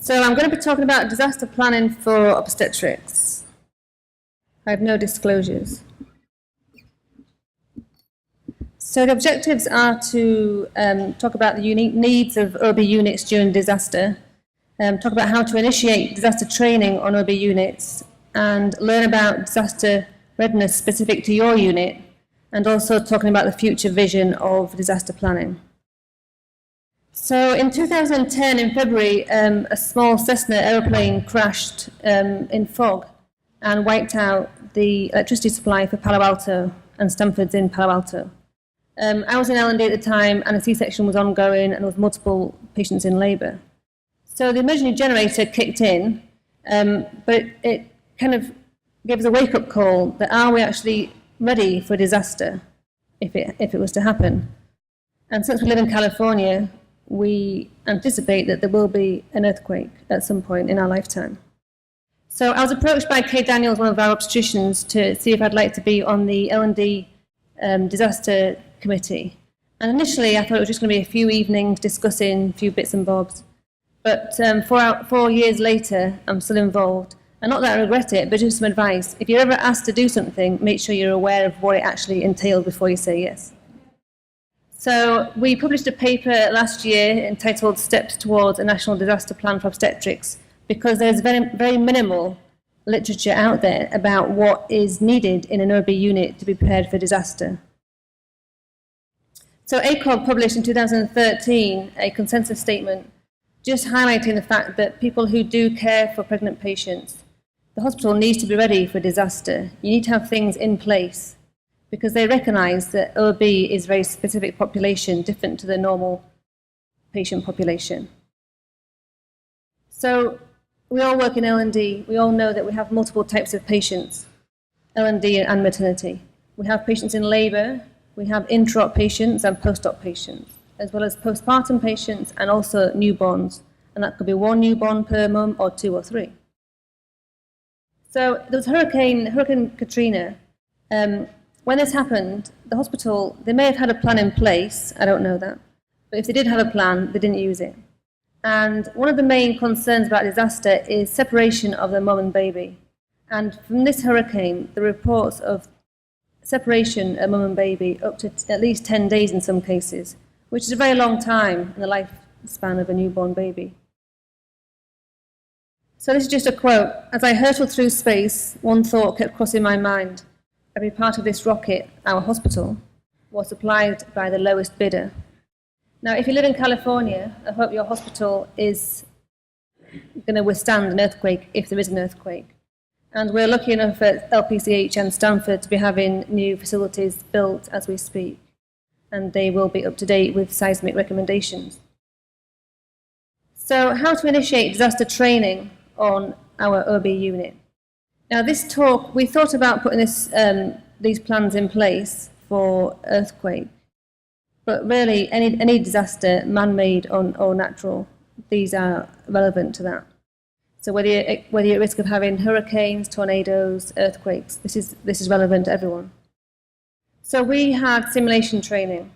So I'm going to be talking about disaster planning for obstetrics. I have no disclosures. So the objectives are to talk about the unique needs of OB units during disaster, talk about how to initiate disaster training on OB units, and learn about disaster readiness specific to your unit, and also talking about the future vision of disaster planning. So in 2010, in February, a small Cessna aeroplane crashed in fog and wiped out the electricity supply for Palo Alto, and Stanford's in Palo Alto. I was in L&D at the time, and a C-section was ongoing, and there was multiple patients in labour. So the emergency generator kicked in, but it kind of gave us a wake-up call that are we actually ready for a disaster if it was to happen? And since we live in California, we anticipate that there will be an earthquake at some point in our lifetime. So I was approached by Kay Daniels, one of our obstetricians, to see if I'd like to be on the L&D disaster committee. And initially I thought it was just going to be a few evenings discussing a few bits and bobs. But 4 years later, I'm still involved. And not that I regret it, but just some advice. If you're ever asked to do something, make sure you're aware of what it actually entails before you say yes. So we published a paper last year entitled Steps Towards a National Disaster Plan for Obstetrics, because there's very, very minimal literature out there about what is needed in an OB unit to be prepared for disaster. So ACOG published in 2013 a consensus statement just highlighting the fact that people who do care for pregnant patients, the hospital needs to be ready for disaster. You need to have things in place, because they recognise that OB is a very specific population, different to the normal patient population. So we all work in L&D. We all know that we have multiple types of patients, L&D and maternity. We have patients in labour, we have intra-op patients and post-op patients, as well as postpartum patients and also newborns. And that could be one newborn per mum or 2 or 3. So there was Hurricane Katrina. When this happened, the hospital, they may have had a plan in place, I don't know that, but if they did have a plan, they didn't use it. And one of the main concerns about disaster is separation of the mum and baby. And from this hurricane, the reports of separation of mum and baby up to at least 10 days in some cases, which is a very long time in the lifespan of a newborn baby. So this is just a quote. As I hurtled through space, one thought kept crossing my mind. Every part of this rocket, our hospital, was supplied by the lowest bidder. Now, if you live in California, I hope your hospital is going to withstand an earthquake if there is an earthquake. And we're lucky enough at LPCH and Stanford to be having new facilities built as we speak. And they will be up to date with seismic recommendations. So how to initiate disaster training on our OB unit? Now this talk, we thought about putting these plans in place for earthquake, but really any disaster, man-made or natural, these are relevant to that. So whether you're at risk of having hurricanes, tornadoes, earthquakes, this is relevant to everyone. So we had simulation training.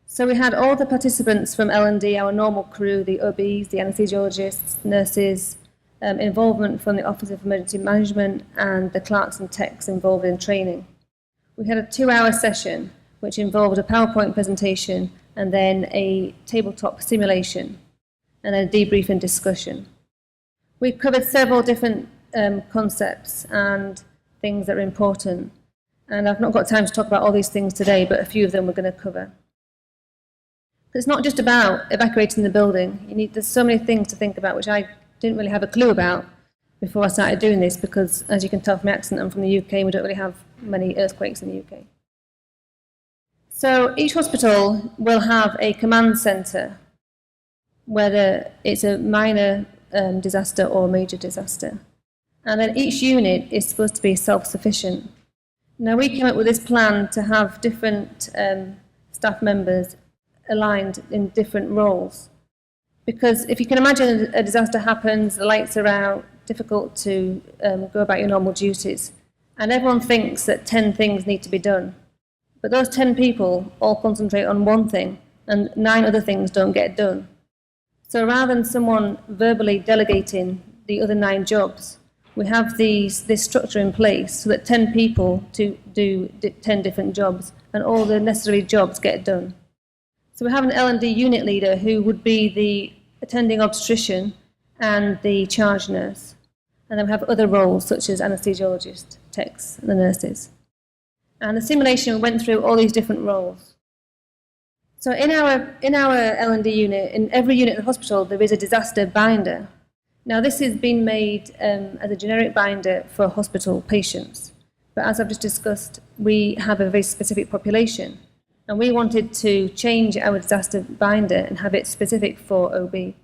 So we had all the participants from L&D, our normal crew, the OBs, the anesthesiologists, nurses, involvement from the Office of Emergency Management and the clerks and techs involved in training. We had a 2-hour session which involved a PowerPoint presentation and then a tabletop simulation and then a debrief and discussion. We covered several different concepts and things that are important, and I've not got time to talk about all these things today, but a few of them we're going to cover. It's not just about evacuating the building. There's so many things to think about which I didn't really have a clue about before I started doing this, because as you can tell from my accent, I'm from the UK and we don't really have many earthquakes in the UK. So each hospital will have a command centre, whether it's a minor disaster or a major disaster. And then each unit is supposed to be self-sufficient. Now we came up with this plan to have different staff members aligned in different roles. Because if you can imagine a disaster happens, the lights are out, difficult to go about your normal duties, and everyone thinks that 10 things need to be done. But those 10 people all concentrate on one thing, and 9 other things don't get done. So rather than someone verbally delegating the other 9 jobs, we have this structure in place so that 10 people do 10 different jobs, and all the necessary jobs get done. So we have an L&D unit leader who would be the attending obstetrician and the charge nurse. And then we have other roles such as anesthesiologist, techs, and the nurses. And the simulation went through all these different roles. So in our L&D unit, in every unit in the hospital, there is a disaster binder. Now this has been made as a generic binder for hospital patients. But as I've just discussed, we have a very specific population. And we wanted to change our disaster binder and have it specific for OB.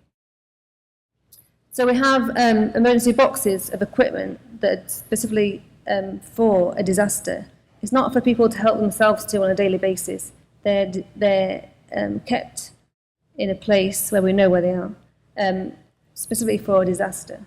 So we have emergency boxes of equipment that are specifically for a disaster. It's not for people to help themselves to on a daily basis. They're kept in a place where we know where they are, specifically for a disaster.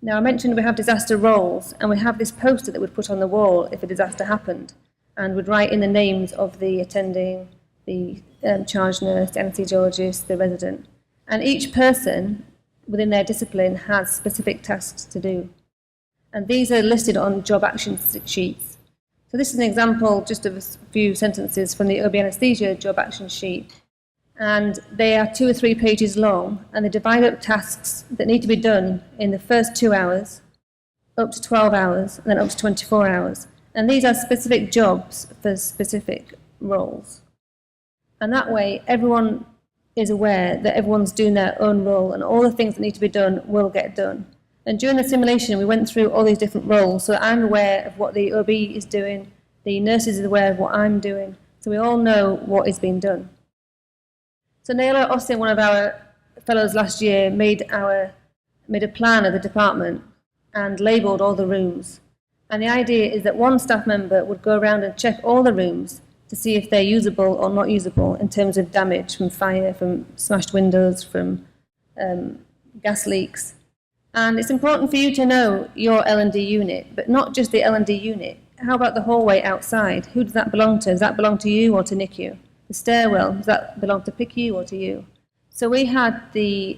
Now I mentioned we have disaster roles, and we have this poster that we'd put on the wall if a disaster happened, and would write in the names of the attending, the charge nurse, the anesthesiologist, the resident. And each person within their discipline has specific tasks to do. And these are listed on job action sheets. So this is an example just of a few sentences from the OB anesthesia job action sheet. And they are 2 or 3 pages long, and they divide up tasks that need to be done in the first 2 hours, up to 12 hours, and then up to 24 hours. And these are specific jobs for specific roles. And that way, everyone is aware that everyone's doing their own role, and all the things that need to be done will get done. And during the simulation, we went through all these different roles, so I'm aware of what the OB is doing, the nurses are aware of what I'm doing, so we all know what is being done. So Naila Austin, one of our fellows last year, made a plan of the department and labelled all the rooms. And the idea is that one staff member would go around and check all the rooms to see if they're usable or not usable in terms of damage from fire, from smashed windows, from gas leaks. And it's important for you to know your L&D unit, but not just the L&D unit. How about the hallway outside? Who does that belong to? Does that belong to you or to NICU? The stairwell, does that belong to PICU or to you? So we had the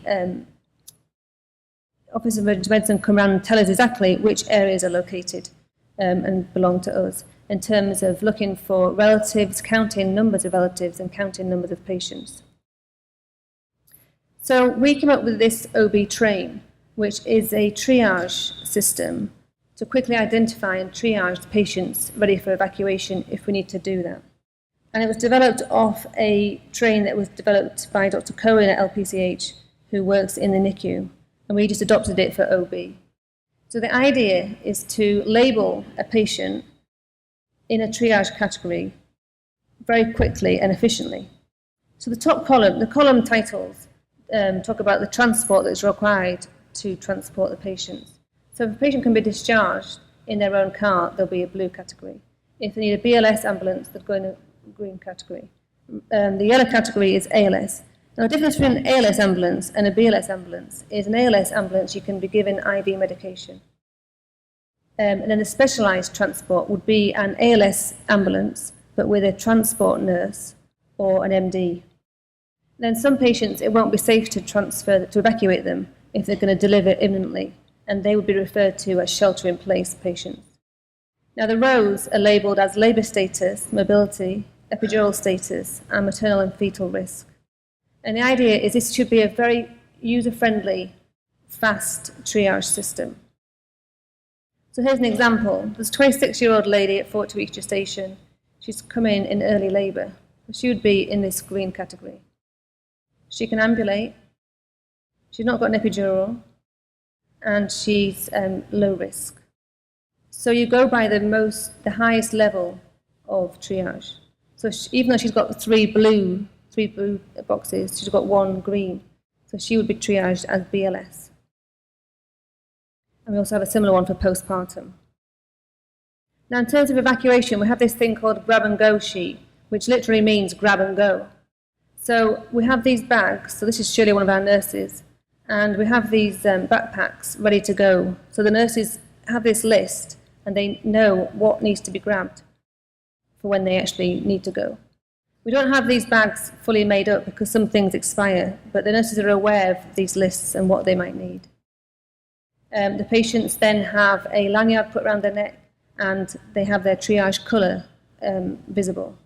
Office of Emergency Medicine come around and tell us exactly which areas are located and belong to us, in terms of looking for relatives, counting numbers of relatives and counting numbers of patients. So we came up with this OB train, which is a triage system to quickly identify and triage patients ready for evacuation if we need to do that. And it was developed off a train that was developed by Dr. Cohen at LPCH, who works in the NICU, and we just adopted it for OB. So the idea is to label a patient in a triage category very quickly and efficiently. So the top column, the column titles talk about the transport that's required to transport the patients. So if a patient can be discharged in their own car, there'll be a blue category. If they need a BLS ambulance, they'll go in a green category. The yellow category is ALS. Now the difference between an ALS ambulance and a BLS ambulance is an ALS ambulance you can be given IV medication. And then the specialised transport would be an ALS ambulance, but with a transport nurse or an MD. Then some patients, it won't be safe to evacuate them if they're going to deliver imminently, and they would be referred to as shelter-in-place patients. Now the rows are labelled as labour status, mobility, epidural status, and maternal and fetal risk. And the idea is this should be a very user-friendly, fast triage system. So here's an example. There's a 26-year-old lady at 40 weeks gestation. She's come in early labour. She would be in this green category. She can ambulate. She's not got an epidural. And she's low risk. So you go by the highest level of triage. So even though she's got three blue boxes, she's got 1 green. So she would be triaged as BLS. And we also have a similar one for postpartum. Now in terms of evacuation, we have this thing called grab and go sheet, which literally means grab and go. So we have these bags, so this is Shirley, one of our nurses, and we have these backpacks ready to go. So the nurses have this list, and they know what needs to be grabbed for when they actually need to go. We don't have these bags fully made up because some things expire, but the nurses are aware of these lists and what they might need. The patients then have a lanyard put around their neck, and they have their triage colour visible,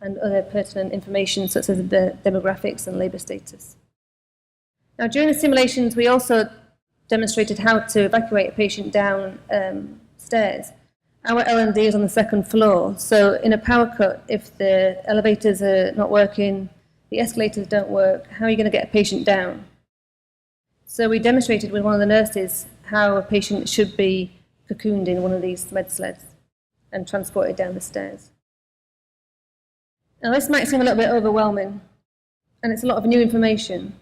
and other pertinent information such as the demographics and labour status. Now, during the simulations, we also demonstrated how to evacuate a patient down stairs. Our L&D is on the second floor, so in a power cut, if the elevators are not working, the escalators don't work, how are you going to get a patient down? So we demonstrated with one of the nurses how a patient should be cocooned in one of these med sleds and transported down the stairs. Now, this might seem a little bit overwhelming, and it's a lot of new information.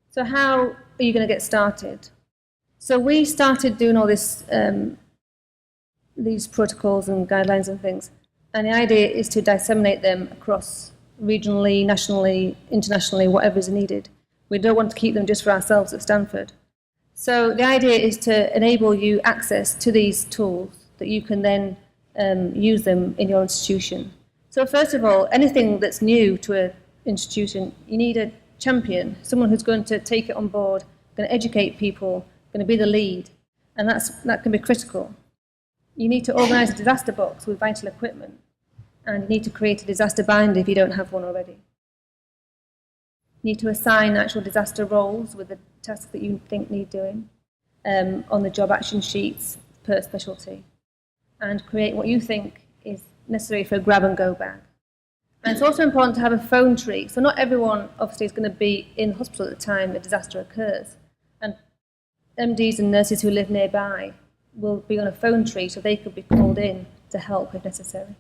So how are you going to get started? So we started doing all this these protocols and guidelines and things. And the idea is to disseminate them across regionally, nationally, internationally, whatever is needed. We don't want to keep them just for ourselves at Stanford. So the idea is to enable you access to these tools that you can then use them in your institution. So first of all, anything that's new to an institution, you need a champion, someone who's going to take it on board, going to educate people, going to be the lead, and that can be critical. You need to organise a disaster box with vital equipment, and you need to create a disaster binder if you don't have one already. You need to assign actual disaster roles with the tasks that you think need doing on the job action sheets per specialty, and create what you think is necessary for a grab-and-go bag. And it's also important to have a phone tree, so not everyone obviously is going to be in hospital at the time a disaster occurs, and MDs and nurses who live nearby will be on a phone tree so they could be called in to help if necessary.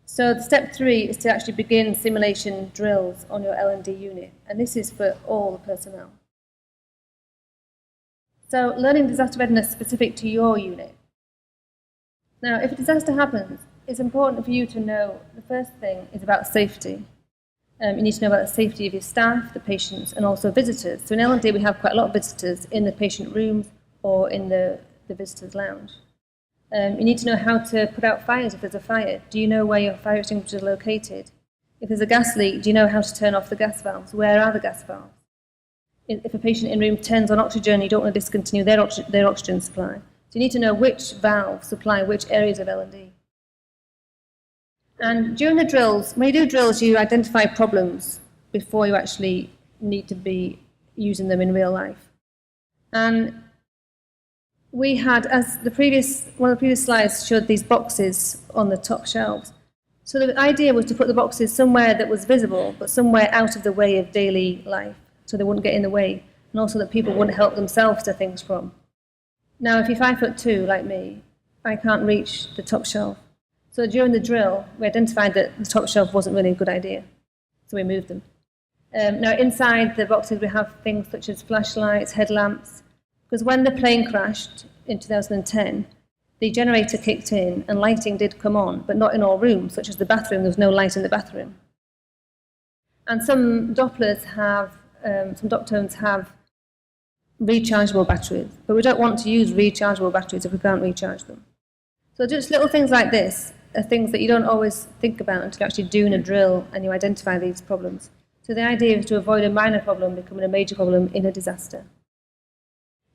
So the step 3 is to actually begin simulation drills on your L&D unit, and this is for all the personnel. So learning disaster readiness specific to your unit. Now, if a disaster happens, it's important for you to know the first thing is about safety. You need to know about the safety of your staff, the patients, and also visitors. So in L&D we have quite a lot of visitors in the patient rooms or in the visitors' lounge. You need to know how to put out fires if there's a fire. Do you know where your fire extinguishers are located? If there's a gas leak, do you know how to turn off the gas valves? Where are the gas valves? If a patient in room turns on oxygen, you don't want to discontinue their oxygen supply. So you need to know which valves supply which areas of L&D. And during the drills, when you do drills, you identify problems before you actually need to be using them in real life. And we had, as one of the previous slides showed, these boxes on the top shelves. So the idea was to put the boxes somewhere that was visible, but somewhere out of the way of daily life, so they wouldn't get in the way, and also that people wouldn't help themselves to things from. Now, if you're 5'2", like me, I can't reach the top shelf. So during the drill, we identified that the top shelf wasn't really a good idea, so we moved them. Now, inside the boxes, we have things such as flashlights, headlamps, because when the plane crashed in 2010, the generator kicked in and lighting did come on, but not in all rooms, such as the bathroom. There was no light in the bathroom. And some Dopplers have, some Doptones have rechargeable batteries, but we don't want to use rechargeable batteries if we can't recharge them. So just little things like this are things that you don't always think about until you're actually doing a drill and you identify these problems. So the idea is to avoid a minor problem becoming a major problem in a disaster.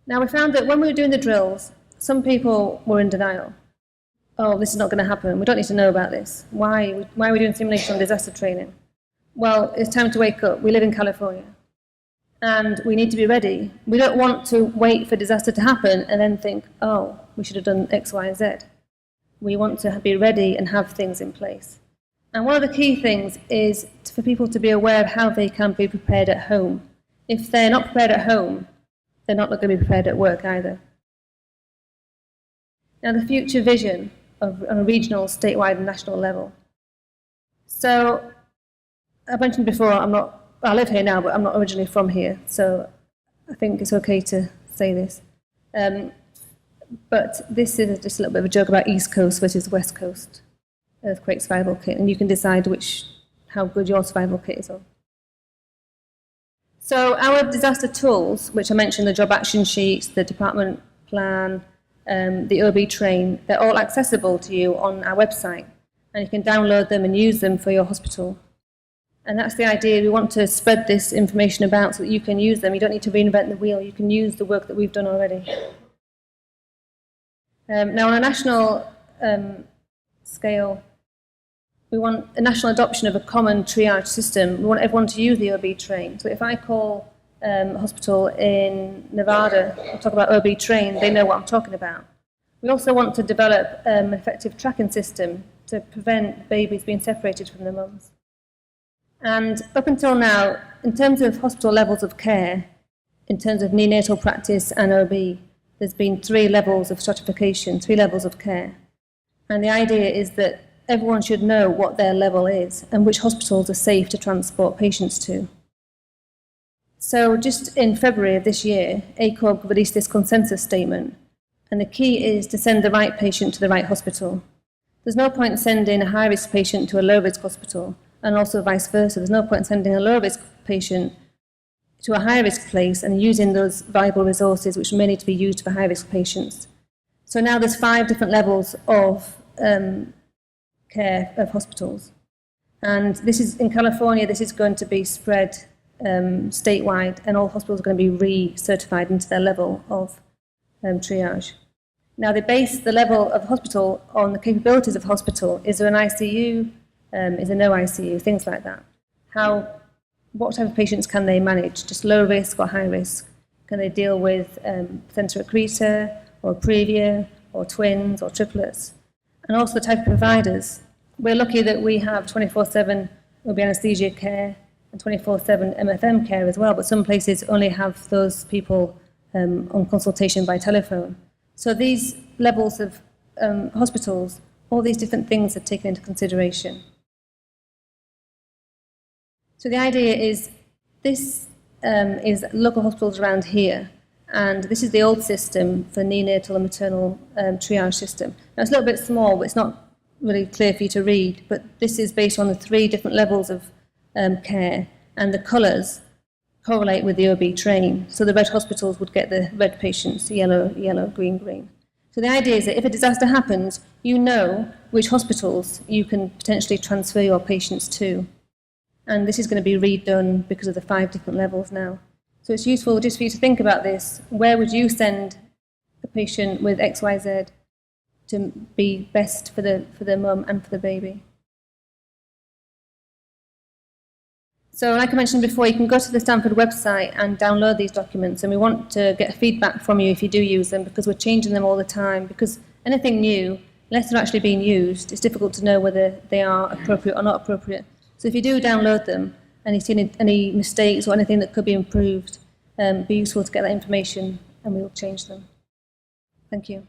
Now, we found that when we were doing the drills, some people were in denial. Oh, this is not going to happen. We don't need to know about this. Why are we doing simulation on disaster training? Well, it's time to wake up. We live in California, and we need to be ready. We don't want to wait for disaster to happen and then think, oh, we should have done X, Y, and Z. We want to be ready and have things in place. And one of the key things is for people to be aware of how they can be prepared at home. If they're not prepared at home, they're not going to be prepared at work either. Now, the future vision on a regional, statewide, and national level. So, I mentioned before, I live here now, but I'm not originally from here, so I think it's okay to say this. But this is just a little bit of a joke about East Coast versus West Coast earthquake survival kit, and you can decide how good your survival kit is on. So our disaster tools, which I mentioned, the job action sheets, the department plan, the OB train, they're all accessible to you on our website. and you can download them and use them for your hospital. And that's the idea. We want to spread this information about so that you can use them. You don't need to reinvent the wheel. You can use the work that we've done already. Now, on a national scale, we want a national adoption of a common triage system. We want everyone to use the OB train. So if I call a hospital in Nevada and talk about OB train, they know what I'm talking about. We also want to develop an effective tracking system to prevent babies being separated from their mums. And up until now, in terms of hospital levels of care, in terms of neonatal practice and OB, there's been 3 levels of stratification, 3 levels of care. And the idea is that everyone should know what their level is and which hospitals are safe to transport patients to. So just in February of this year, ACOG released this consensus statement, and the key is to send the right patient to the right hospital. There's no point sending a high-risk patient to a low-risk hospital, and also vice versa. There's no point sending a low-risk patient to a high-risk place and using those valuable resources which may need to be used for high-risk patients. So now there's 5 different levels of care of hospitals. And this is, in California, this is going to be spread statewide, and all hospitals are going to be re-certified into their level of triage. Now, they base the level of hospital on the capabilities of hospital. Is there an ICU? Is there no ICU? Things like that. What type of patients can they manage? Just low risk or high risk? Can they deal with placenta accreta or previa or twins or triplets? And also the type of providers. We're lucky that we have 24/7 OB anesthesia care and 24/7 MFM care as well, but some places only have those people on consultation by telephone. So these levels of hospitals, all these different things are taken into consideration. So the idea is this is local hospitals around here, and this is the old system for neonatal and maternal triage system. Now it's a little bit small, but it's not really clear for you to read, but this is based on the 3 different levels of care, and the colours correlate with the OB train. So the red hospitals would get the red patients, yellow, yellow, green, green. So the idea is that if a disaster happens, you know which hospitals you can potentially transfer your patients to. And this is going to be redone because of the 5 different levels now. So it's useful just for you to think about this. Where would you send a patient with XYZ to be best for the mum and for the baby? So like I mentioned before, you can go to the Stanford website and download these documents, and we want to get feedback from you if you do use them, because we're changing them all the time, because anything new, unless they're actually being used, it's difficult to know whether they are appropriate or not appropriate. So if you do download them and you see any mistakes or anything that could be improved, it'd be useful to get that information and we'll change them. Thank you.